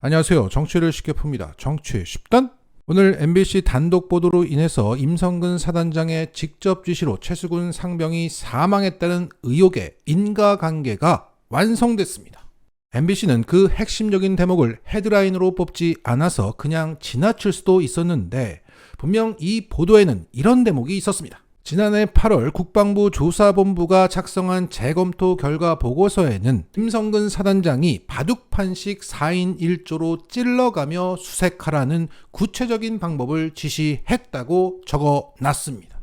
안녕하세요. 정치를 쉽게 풉니다. 정치 쉽단? 오늘 MBC 단독 보도로 인해서 임성근 사단장의 직접 지시로 최수근 상병이 사망했다는 의혹의 인과관계가 완성됐습니다. MBC는 그 핵심적인 대목을 헤드라인으로 뽑지 않아서 그냥 지나칠 수도 있었는데 분명 이 보도에는 이런 대목이 있었습니다. 지난해 8월 국방부 조사본부가 작성한 재검토 결과 보고서에는 임성근 사단장이 바둑판식 4인 1조로 찔러가며 수색하라는 구체적인 방법을 지시했다고 적어놨습니다.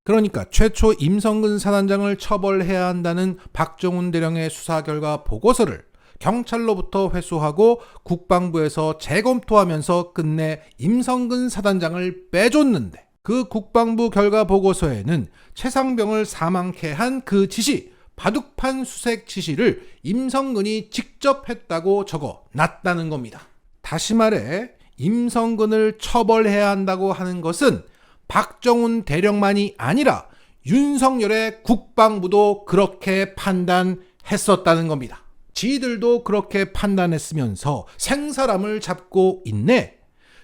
그러니까 최초 임성근 사단장을 처벌해야 한다는 박정훈 대령의 수사 결과 보고서를 경찰로부터 회수하고 국방부에서 재검토하면서 끝내 임성근 사단장을 빼줬는데 그 국방부 결과 보고서에는 최상병을 사망케 한 그 지시, 바둑판 수색 지시를 임성근이 직접 했다고 적어 놨다는 겁니다. 다시 말해 임성근을 처벌해야 한다고 하는 것은 박정훈 대령만이 아니라 윤석열의 국방부도 그렇게 판단했었다는 겁니다. 지들도 그렇게 판단했으면서 생사람을 잡고 있네.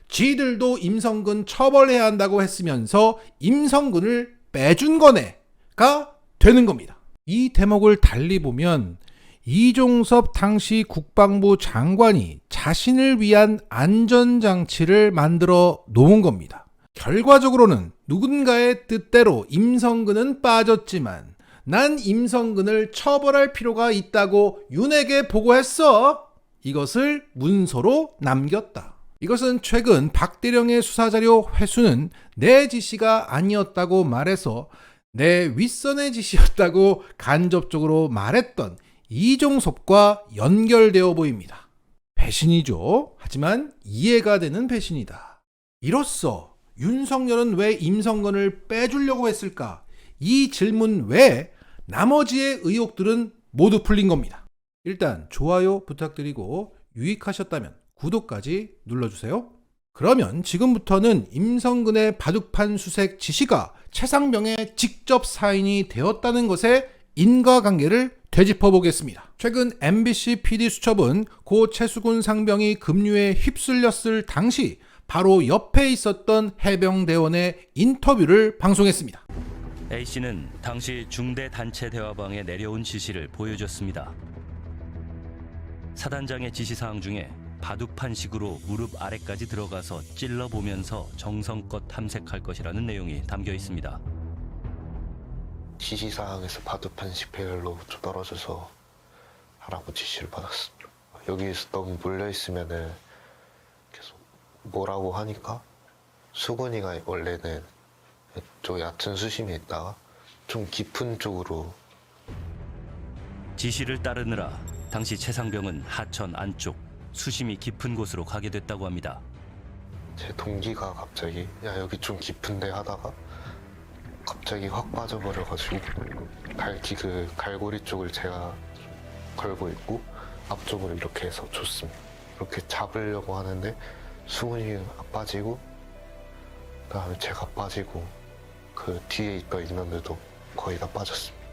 지들도 임성근 처벌해야 한다고 했으면서 임성근을 빼준 거네가 되는 겁니다. 이 대목을 달리 보면 이종섭 당시 국방부 장관이 자신을 위한 안전장치를 만들어 놓은 겁니다. 결과적으로는 누군가의 뜻대로 임성근은 빠졌지만 난 임성근을 처벌할 필요가 있다고 윤에게 보고했어. 이것을 문서로 남겼다. 이것은 최근 박 대령의 수사자료 회수는 내 지시가 아니었다고 말해서 내 윗선의 지시였다고 간접적으로 말했던 이종섭과 연결되어 보입니다. 배신이죠. 하지만 이해가 되는 배신이다. 이로써 윤석열은 왜 임성근을 빼주려고 했을까? 이 질문 외에 나머지의 의혹들은 모두 풀린 겁니다. 일단 좋아요 부탁드리고 유익하셨다면 구독까지 눌러주세요. 그러면 지금부터는 임성근의 바둑판 수색 지시가 최상병의 직접 사인이 되었다는 것의 인과관계를 되짚어 보겠습니다. 최근 MBC PD수첩은 고 최수근 상병이 급류에 휩쓸렸을 당시 바로 옆에 있었던 해병대원의 인터뷰를 방송했습니다. A씨는 당시 중대 단체 대화방에 내려온 지시를 보여줬습니다. 사단장의 지시사항 중에 바둑판식으로 무릎 아래까지 들어가서 찔러보면서 정성껏 탐색할 것이라는 내용이 담겨 있습니다. 지시사항에서 바둑판식 배열로 좀 떨어져서 하라고 지시를 받았어. 여기에서 너무 몰려있으면은 계속 뭐라고 하니까 수근이가 원래는 좀 얕은 수심에 있다가 좀 깊은 쪽으로. 지시를 따르느라 당시 최상병은 하천 안쪽 수심이 깊은 곳으로 가게 됐다고 합니다. 제 동기가 갑자기 야 여기 좀 깊은데 하다가 갑자기 확 빠져버려가지고 갈고리 쪽을 제가 걸고 있고 앞쪽으로 이렇게 해서 줬습니다. 이렇게 잡으려고 하는데 수근이가 빠지고 그다음에 제가 빠지고 그 뒤에 있던 인원들도 거의 다 빠졌습니다.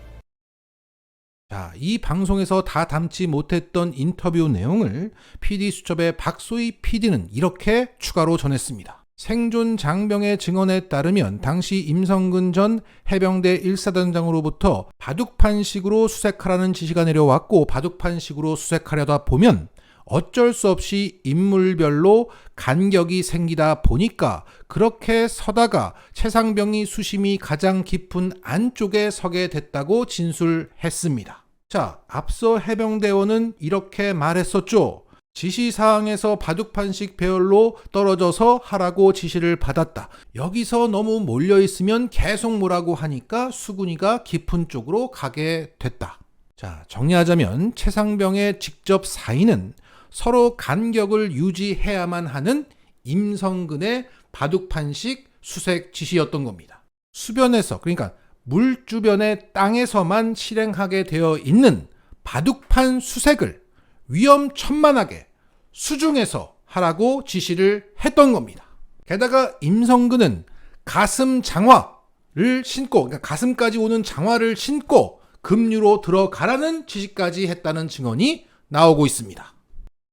자, 이 방송에서 다 담지 못했던 인터뷰 내용을 PD수첩의 박소희 PD는 이렇게 추가로 전했습니다. 생존 장병의 증언에 따르면 당시 임성근 전 해병대 1사단장으로부터 바둑판식으로 수색하라는 지시가 내려왔고 바둑판식으로 수색하려다 보면 어쩔 수 없이 인물별로 간격이 생기다 보니까 그렇게 서다가 최상병이 수심이 가장 깊은 안쪽에 서게 됐다고 진술했습니다. 자, 앞서 해병대원은 이렇게 말했었죠. 지시사항에서 바둑판식 배열로 떨어져서 하라고 지시를 받았다. 여기서 너무 몰려있으면 계속 뭐라고 하니까 수근이가 깊은 쪽으로 가게 됐다. 자, 정리하자면 최상병의 직접 사인은 서로 간격을 유지해야만 하는 임성근의 바둑판식 수색 지시였던 겁니다. 수변에서, 그러니까 물 주변의 땅에서만 실행하게 되어 있는 바둑판 수색을 위험천만하게 수중에서 하라고 지시를 했던 겁니다. 게다가 임성근은 가슴 장화를 신고, 그러니까 가슴까지 오는 장화를 신고 급류로 들어가라는 지시까지 했다는 증언이 나오고 있습니다.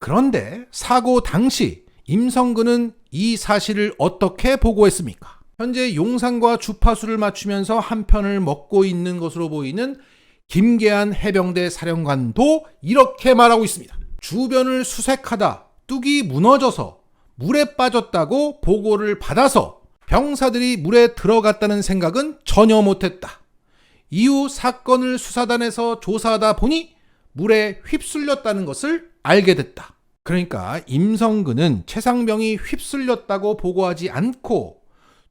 그런데 사고 당시 임성근은 이 사실을 어떻게 보고했습니까? 현재 용산과 주파수를 맞추면서 한 편을 먹고 있는 것으로 보이는 김계한 해병대 사령관도 이렇게 말하고 있습니다. 주변을 수색하다 뚝이 무너져서 물에 빠졌다고 보고를 받아서 병사들이 물에 들어갔다는 생각은 전혀 못했다. 이후 사건을 수사단에서 조사하다 보니 물에 휩쓸렸다는 것을 알게 됐다. 그러니까 임성근은 최상병이 휩쓸렸다고 보고하지 않고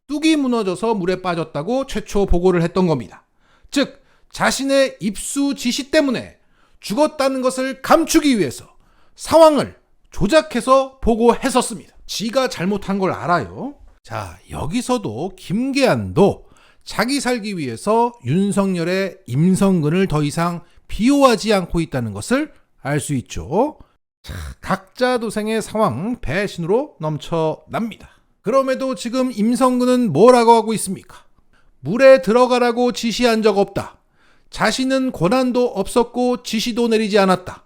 뚝이 무너져서 물에 빠졌다고 최초 보고를 했던 겁니다. 즉 자신의 입수 지시 때문에 죽었다는 것을 감추기 위해서 상황을 조작해서 보고했었습니다. 지가 잘못한 걸 알아요. 자, 여기서도 김계한도 자기 살기 위해서 윤석열의 임성근을 더 이상 비호하지 않고 있다는 것을 알 수 있죠. 자, 각자 도생의 상황 배신으로 넘쳐납니다. 그럼에도 지금 임성근은 뭐라고 하고 있습니까? 물에 들어가라고 지시한 적 없다. 자신은 권한도 없었고 지시도 내리지 않았다.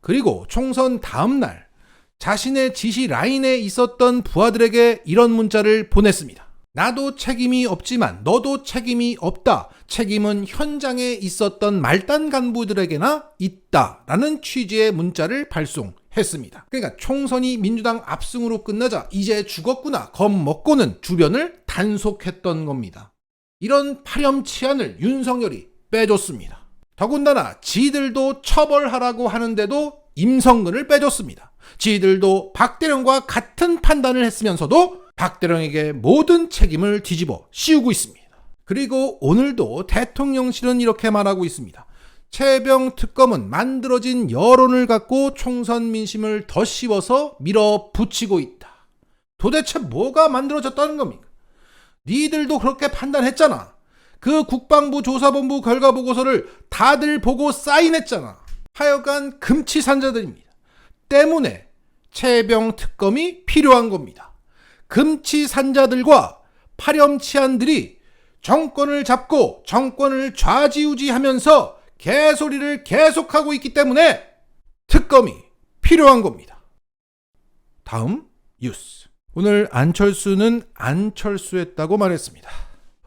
그리고 총선 다음 날 자신의 지시 라인에 있었던 부하들에게 이런 문자를 보냈습니다. 나도 책임이 없지만 너도 책임이 없다. 책임은 현장에 있었던 말단 간부들에게나 있다라는 취지의 문자를 발송했습니다. 그러니까 총선이 민주당 압승으로 끝나자 이제 죽었구나 겁먹고는 주변을 단속했던 겁니다. 이런 파렴치한을 윤석열이 빼줬습니다. 더군다나 지들도 처벌하라고 하는데도 임성근을 빼줬습니다. 지들도 박대령과 같은 판단을 했으면서도 박대령에게 모든 책임을 뒤집어 씌우고 있습니다. 그리고 오늘도 대통령실은 이렇게 말하고 있습니다. 최병 특검은 만들어진 여론을 갖고 총선 민심을 더 씌워서 밀어붙이고 있다. 도대체 뭐가 만들어졌다는 겁니까? 니들도 그렇게 판단했잖아. 그 국방부 조사본부 결과보고서를 다들 보고 사인했잖아. 하여간 금치산자들입니다. 때문에 최병 특검이 필요한 겁니다. 금치산자들과 파렴치한들이 정권을 잡고 정권을 좌지우지하면서 개소리를 계속하고 있기 때문에 특검이 필요한 겁니다. 다음 뉴스. 오늘 안철수는 안철수했다고 말했습니다.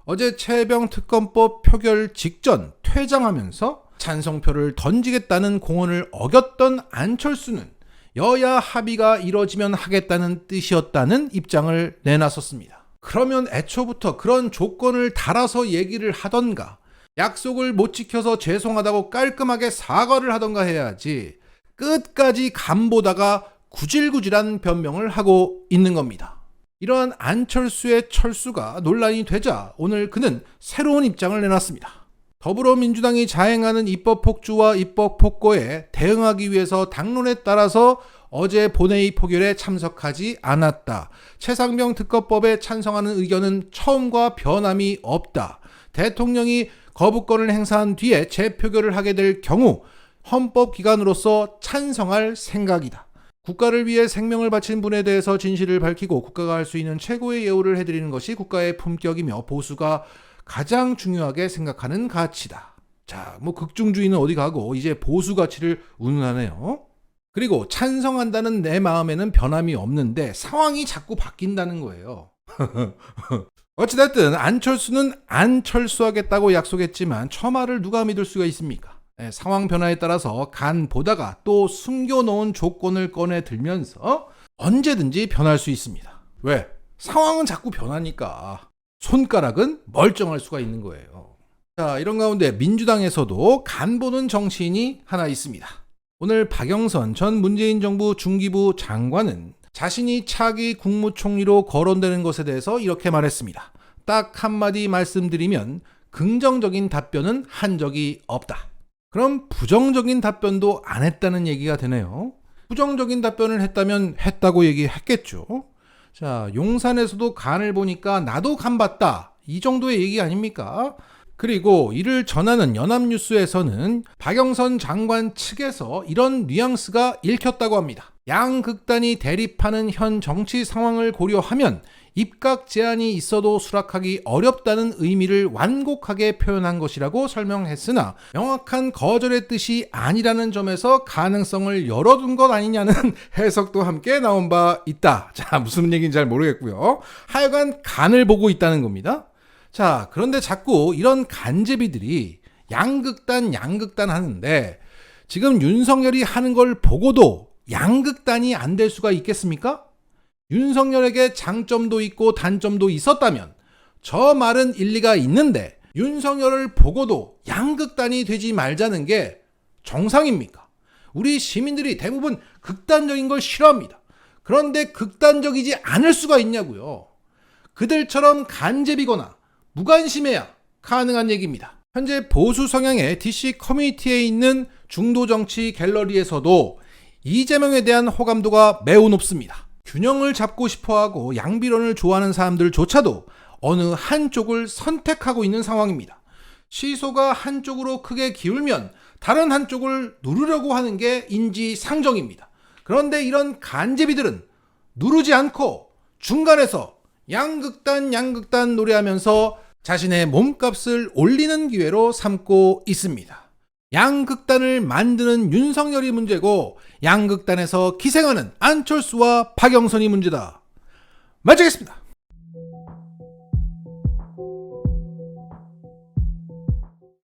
어제 최병 특검법 표결 직전 퇴장하면서 찬성표를 던지겠다는 공언을 어겼던 안철수는 여야 합의가 이뤄지면 하겠다는 뜻이었다는 입장을 내놨었습니다. 그러면 애초부터 그런 조건을 달아서 얘기를 하던가 약속을 못 지켜서 죄송하다고 깔끔하게 사과를 하던가 해야지 끝까지 간보다가 구질구질한 변명을 하고 있는 겁니다. 이러한 안철수의 철수가 논란이 되자 오늘 그는 새로운 입장을 내놨습니다. 더불어민주당이 자행하는 입법 폭주와 입법 폭거에 대응하기 위해서 당론에 따라서 어제 본회의 표결에 참석하지 않았다. 최상병 특검법에 찬성하는 의견은 처음과 변함이 없다. 대통령이 거부권을 행사한 뒤에 재표결을 하게 될 경우 헌법기관으로서 찬성할 생각이다. 국가를 위해 생명을 바친 분에 대해서 진실을 밝히고 국가가 할 수 있는 최고의 예우를 해드리는 것이 국가의 품격이며 보수가 가장 중요하게 생각하는 가치다. 자, 극중주의는 어디 가고 이제 보수 가치를 운운하네요. 그리고 찬성한다는 내 마음에는 변함이 없는데 상황이 자꾸 바뀐다는 거예요. 어찌됐든 안철수는 안철수하겠다고 약속했지만 처마를 누가 믿을 수가 있습니까? 상황 변화에 따라서 간 보다가 또 숨겨놓은 조건을 꺼내 들면서 언제든지 변할 수 있습니다. 왜? 상황은 자꾸 변하니까 손가락은 멀쩡할 수가 있는 거예요. 자, 이런 가운데 민주당에서도 간 보는 정치인이 하나 있습니다. 오늘 박영선 전 문재인 정부 중기부 장관은 자신이 차기 국무총리로 거론되는 것에 대해서 이렇게 말했습니다. 딱 한마디 말씀드리면 긍정적인 답변은 한 적이 없다. 그럼 부정적인 답변도 안 했다는 얘기가 되네요. 부정적인 답변을 했다면 했다고 얘기했겠죠. 자, 용산에서도 간을 보니까 나도 간 봤다. 이 정도의 얘기 아닙니까? 그리고 이를 전하는 연합뉴스에서는 박영선 장관 측에서 이런 뉘앙스가 읽혔다고 합니다. 양극단이 대립하는 현 정치 상황을 고려하면 입각 제한이 있어도 수락하기 어렵다는 의미를 완곡하게 표현한 것이라고 설명했으나 명확한 거절의 뜻이 아니라는 점에서 가능성을 열어둔 것 아니냐는 해석도 함께 나온 바 있다. 자, 무슨 얘기인지 잘 모르겠고요. 하여간 간을 보고 있다는 겁니다. 자, 그런데 자꾸 이런 간제비들이 양극단 하는데 지금 윤석열이 하는 걸 보고도 양극단이 안 될 수가 있겠습니까? 윤석열에게 장점도 있고 단점도 있었다면 저 말은 일리가 있는데 윤석열을 보고도 양극단이 되지 말자는 게 정상입니까? 우리 시민들이 대부분 극단적인 걸 싫어합니다. 그런데 극단적이지 않을 수가 있냐고요. 그들처럼 간제비거나 무관심해야 가능한 얘기입니다. 현재 보수 성향의 DC 커뮤니티에 있는 중도정치 갤러리에서도 이재명에 대한 호감도가 매우 높습니다. 균형을 잡고 싶어하고 양비론을 좋아하는 사람들조차도 어느 한쪽을 선택하고 있는 상황입니다. 시소가 한쪽으로 크게 기울면 다른 한쪽을 누르려고 하는 게 인지상정입니다. 그런데 이런 간제비들은 누르지 않고 중간에서 양극단 노래하면서 자신의 몸값을 올리는 기회로 삼고 있습니다. 양극단을 만드는 윤석열이 문제고 양극단에서 기생하는 안철수와 박영선이 문제다. 마치겠습니다.